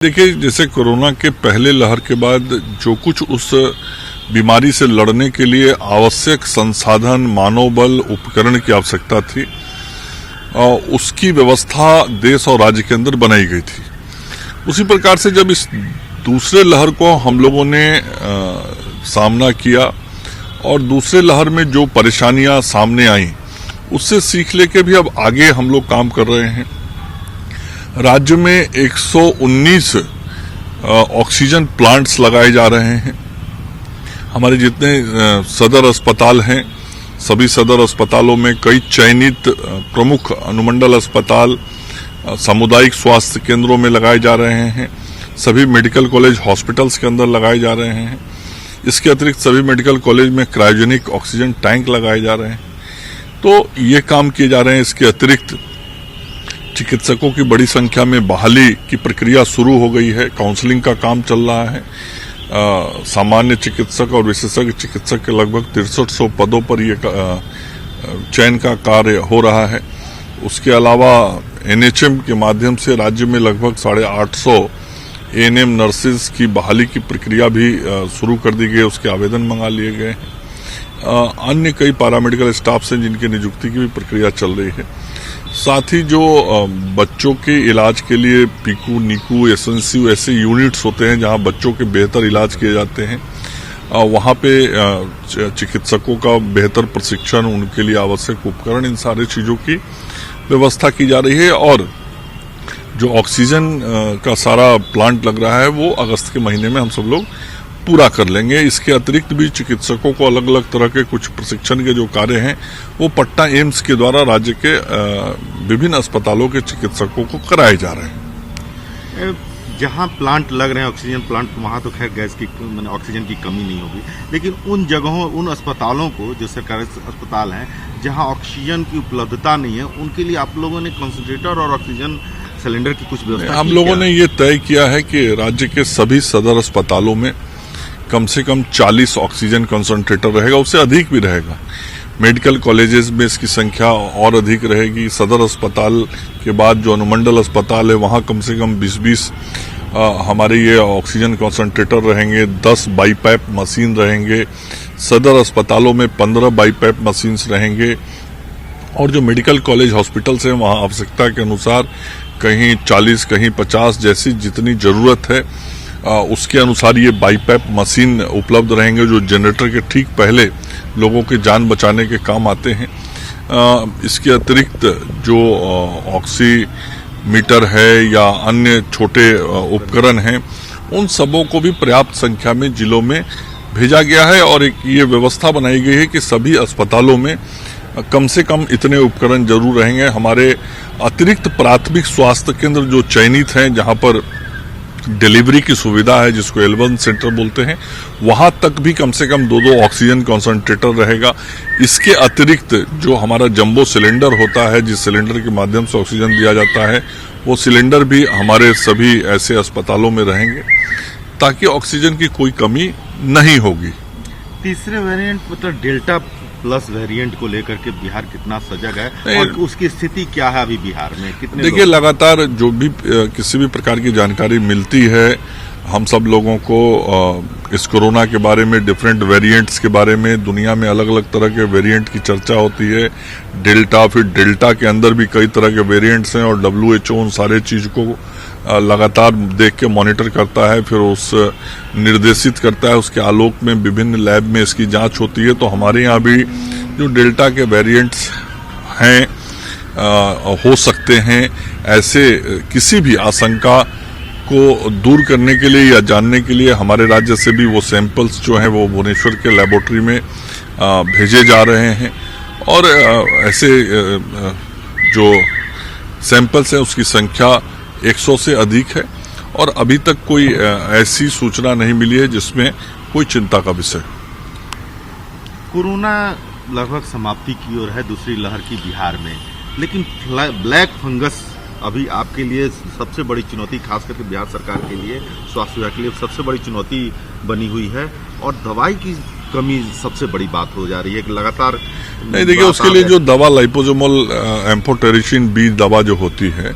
देखिए, जैसे कोरोना के पहले लहर के बाद जो कुछ उस बीमारी से लड़ने के लिए आवश्यक संसाधन, मानव बल, उपकरण की आवश्यकता थी, उसकी व्यवस्था देश और राज्य के अंदर बनाई गई थी। उसी प्रकार से जब इस दूसरे लहर को हम लोगों ने सामना किया और दूसरे लहर में जो परेशानियां सामने आई, उससे सीख लेके भी अब आगे हम लोग काम कर रहे हैं। राज्य में 119 ऑक्सीजन प्लांट्स लगाए जा रहे हैं। हमारे जितने सदर अस्पताल हैं, सभी सदर अस्पतालों में कई चयनित प्रमुख अनुमंडल अस्पताल, सामुदायिक स्वास्थ्य केंद्रों में लगाए जा रहे हैं। सभी मेडिकल कॉलेज हॉस्पिटल्स के अंदर लगाए जा रहे हैं। इसके अतिरिक्त सभी मेडिकल कॉलेज में क्रायोजेनिक ऑक्सीजन टैंक लगाए जा रहे हैं। तो ये काम किए जा रहे हैं। इसके अतिरिक्त चिकित्सकों की बड़ी संख्या में बहाली की प्रक्रिया शुरू हो गई है। काउंसलिंग का काम चल रहा है। सामान्य चिकित्सक और विशेषज्ञ चिकित्सक के लगभग 6300 पदों पर ये चयन का कार्य हो रहा है। उसके अलावा एनएचएम के माध्यम से राज्य में लगभग 850 एएनएम नर्सेज की बहाली की प्रक्रिया भी शुरू कर दी गई। उसके आवेदन मंगा लिए गए हैं। अन्य कई पैरामेडिकल स्टाफ हैं जिनकी नियुक्ति की भी प्रक्रिया चल रही है। साथ ही जो बच्चों के इलाज के लिए पीकू, नीकू, एसएनसीयू ऐसे यूनिट्स होते हैं जहां बच्चों के बेहतर इलाज किए जाते हैं, वहां पे चिकित्सकों का बेहतर प्रशिक्षण, उनके लिए आवश्यक उपकरण, इन सारी चीजों की व्यवस्था की जा रही है। और जो ऑक्सीजन का सारा प्लांट लग रहा है वो अगस्त के महीने में हम सब लोग पूरा कर लेंगे। इसके अतिरिक्त भी चिकित्सकों को अलग अलग तरह के कुछ प्रशिक्षण के जो कार्य हैं वो पटना एम्स के द्वारा राज्य के विभिन्न अस्पतालों के चिकित्सकों को कराए जा रहे हैं। जहां प्लांट लग रहे हैं, ऑक्सीजन प्लांट, वहां तो खैर गैस की ऑक्सीजन की कमी नहीं होगी, लेकिन उन जगहों, उन अस्पतालों को, जो सरकारी अस्पताल हैं जहां ऑक्सीजन की उपलब्धता नहीं है, उनके लिए आप लोगों ने कंसंट्रेटर और ऑक्सीजन सिलेंडर की कुछ व्यवस्था? हम लोगों ने ये तय किया है कि राज्य के सभी सदर अस्पतालों में कम से कम 40 ऑक्सीजन कंसंट्रेटर रहेगा, उससे अधिक भी रहेगा। मेडिकल कॉलेजेस में इसकी संख्या और अधिक रहेगी। सदर अस्पताल के बाद जो अनुमंडल अस्पताल है वहां कम से कम 20-20 हमारे ये ऑक्सीजन कंसंट्रेटर रहेंगे। 10 बाईपैप मशीन रहेंगे। सदर अस्पतालों में 15 बाईपैप मशीन्स रहेंगे। और जो मेडिकल कॉलेज हॉस्पिटल्स हैं वहां आवश्यकता के अनुसार कहीं 40, कहीं 50, जैसी जितनी जरूरत है उसके अनुसार ये बाईपैप मशीन उपलब्ध रहेंगे, जो जनरेटर के ठीक पहले लोगों की जान बचाने के काम आते हैं। इसके अतिरिक्त जो ऑक्सीमीटर है या अन्य छोटे उपकरण हैं, उन सबों को भी पर्याप्त संख्या में जिलों में भेजा गया है। और एक ये व्यवस्था बनाई गई है कि सभी अस्पतालों में कम से कम इतने उपकरण जरूर रहेंगे। हमारे अतिरिक्त प्राथमिक स्वास्थ्य केंद्र जो चयनित हैं, जहां पर डिलीवरी की सुविधा है, जिसको L1 सेंटर बोलते हैं, वहां तक भी कम से कम 2-2 ऑक्सीजन कंसंट्रेटर रहेगा। इसके अतिरिक्त जो हमारा जंबो सिलेंडर होता है, जिस सिलेंडर के माध्यम से ऑक्सीजन दिया जाता है, वो सिलेंडर भी हमारे सभी ऐसे अस्पतालों में रहेंगे ताकि ऑक्सीजन की कोई कमी नहीं होगी। तीसरे वेरिएंट मतलब डेल्टा प्लस वेरिएंट को लेकर के बिहार कितना सजग है और उसकी स्थिति क्या है अभी बिहार में? कितने? देखिए, लगातार जो भी किसी भी प्रकार की जानकारी मिलती है, हम सब लोगों को इस कोरोना के बारे में, डिफरेंट वेरिएंट्स के बारे में, दुनिया में अलग अलग तरह के वेरिएंट की चर्चा होती है। डेल्टा, फिर डेल्टा के अंदर भी कई तरह के वेरिएंट्स हैं और WHO उन सारे चीज को लगातार देख के मॉनिटर करता है, फिर उस निर्देशित करता है। उसके आलोक में विभिन्न लैब में इसकी जांच होती है। तो हमारे यहाँ भी जो डेल्टा के वेरिएंट्स हैं, हो सकते हैं, ऐसे किसी भी आशंका को दूर करने के लिए या जानने के लिए हमारे राज्य से भी वो सैंपल्स जो हैं वो भुवनेश्वर के लेबोरेटरी में भेजे जा रहे हैं। और ऐसे जो सैंपल्स हैं उसकी संख्या 100 से अधिक है और अभी तक कोई ऐसी सूचना नहीं मिली है जिसमें कोई चिंता का विषय। कोरोना लगभग समाप्ति की ओर है, दूसरी लहर की बिहार में, लेकिन ब्लैक फंगस अभी आपके लिए सबसे बड़ी चुनौती, खास करके बिहार सरकार के लिए, स्वास्थ्य विभाग के लिए सबसे बड़ी चुनौती बनी हुई है। और दवाई की कमी सबसे बड़ी बात हो जा रही है कि लगातार नहीं। देखिए, उसके लिए जो दवा लाइपोसोमल एम्फोटेरिसिन बी दवा जो होती है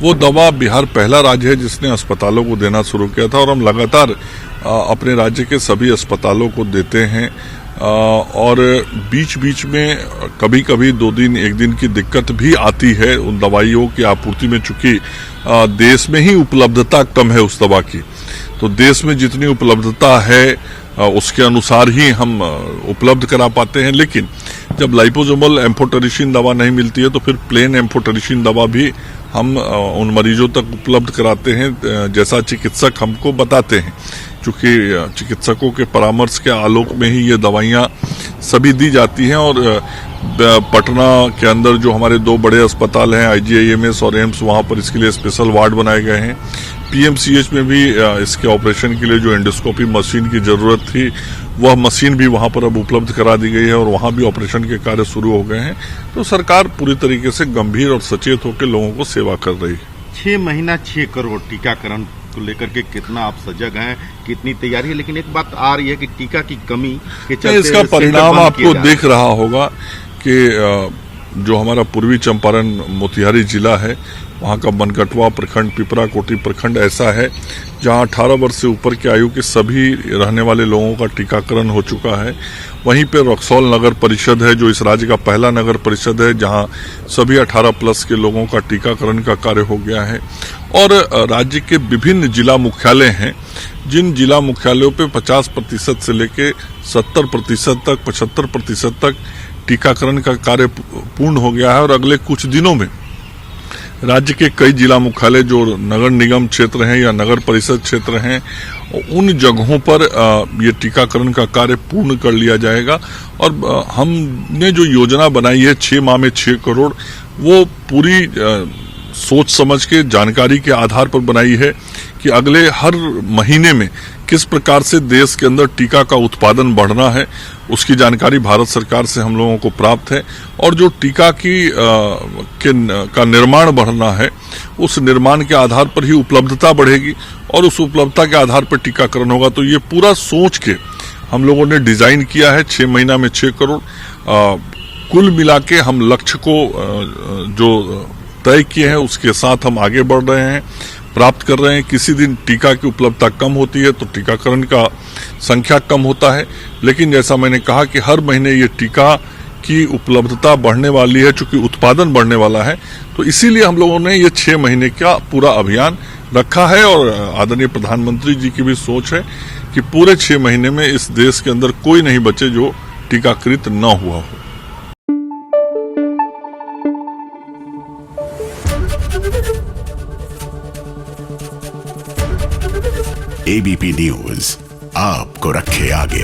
वो दवा बिहार पहला राज्य है जिसने अस्पतालों को देना शुरू किया था और हम लगातार अपने राज्य के सभी अस्पतालों को देते हैं। और बीच बीच में कभी कभी 2 दिन 1 दिन की दिक्कत भी आती है उन दवाइयों की आपूर्ति में, चूंकि देश में ही उपलब्धता कम है उस दवा की। तो देश में जितनी उपलब्धता है उसके अनुसार ही हम उपलब्ध करा पाते हैं। लेकिन जब लाइपोसोमल एम्फोटेरिसिन दवा नहीं मिलती है तो फिर प्लेन एम्फोटेरिसिन दवा भी हम उन मरीजों तक उपलब्ध कराते हैं जैसा चिकित्सक हमको बताते हैं, क्योंकि चिकित्सकों के परामर्श के आलोक में ही ये दवाइयां सभी दी जाती हैं। और पटना के अंदर जो हमारे 2 बड़े अस्पताल हैं IGIMS और एम्स, वहां पर इसके लिए स्पेशल वार्ड बनाए गए हैं। PMCH में भी इसके ऑपरेशन के लिए जो एंडोस्कोपी मशीन की जरूरत थी वह मशीन भी वहां पर अब उपलब्ध करा दी गई है और वहां भी ऑपरेशन के कार्य शुरू हो गए हैं। तो सरकार पूरी तरीके से गंभीर और सचेत होकर लोगों को सेवा कर रही है। 6 महीना 6 करोड़ टीकाकरण को लेकर के कितना आप सजग हैं, कितनी तैयारी है? लेकिन एक बात आ रही है कि टीका की कमी के चलते इसका परिणाम आपको दिख रहा होगा कि जो हमारा पूर्वी चंपारण मोतिहारी जिला है वहां का बनकटवा प्रखंड, पिपरा कोटी प्रखंड ऐसा है जहां 18 वर्ष से ऊपर की आयु के सभी रहने वाले लोगों का टीकाकरण हो चुका है। वहीं पे रक्सौल नगर परिषद है जो इस राज्य का पहला नगर परिषद है जहां सभी 18 प्लस के लोगों का टीकाकरण का कार्य हो गया है। और राज्य के विभिन्न जिला मुख्यालय हैं जिन जिला मुख्यालयों पे 50% से लेके 70% तक, 75% तक टीकाकरण का कार्य पूर्ण हो गया है। और अगले कुछ दिनों में राज्य के कई जिला मुख्यालय जो नगर निगम क्षेत्र हैं या नगर परिषद क्षेत्र हैं उन जगहों पर ये टीकाकरण का कार्य पूर्ण कर लिया जाएगा। और हमने जो योजना बनाई है 6 माह में 6 करोड़, वो पूरी सोच समझ के जानकारी के आधार पर बनाई है कि अगले हर महीने में किस प्रकार से देश के अंदर टीका का उत्पादन बढ़ना है उसकी जानकारी भारत सरकार से हम लोगों को प्राप्त है। और जो टीका का निर्माण बढ़ना है उस निर्माण के आधार पर ही उपलब्धता बढ़ेगी और उस उपलब्धता के आधार पर टीकाकरण होगा। तो ये पूरा सोच के हम लोगों ने डिजाइन किया है 6 महीना में 6 करोड़। कुल मिला के हम लक्ष्य को जो तय किए हैं उसके साथ हम आगे बढ़ रहे हैं, प्राप्त कर रहे हैं। किसी दिन टीका की उपलब्धता कम होती है तो टीकाकरण का संख्या कम होता है, लेकिन जैसा मैंने कहा कि हर महीने ये टीका की उपलब्धता बढ़ने वाली है, चूंकि उत्पादन बढ़ने वाला है। तो इसीलिए हम लोगों ने ये 6 महीने का पूरा अभियान रखा है। और आदरणीय प्रधानमंत्री जी की भी सोच है कि पूरे 6 महीने में इस देश के अंदर कोई नहीं बचे जो टीकाकृत न हुआ हो। ABP न्यूज आपको रखे आगे।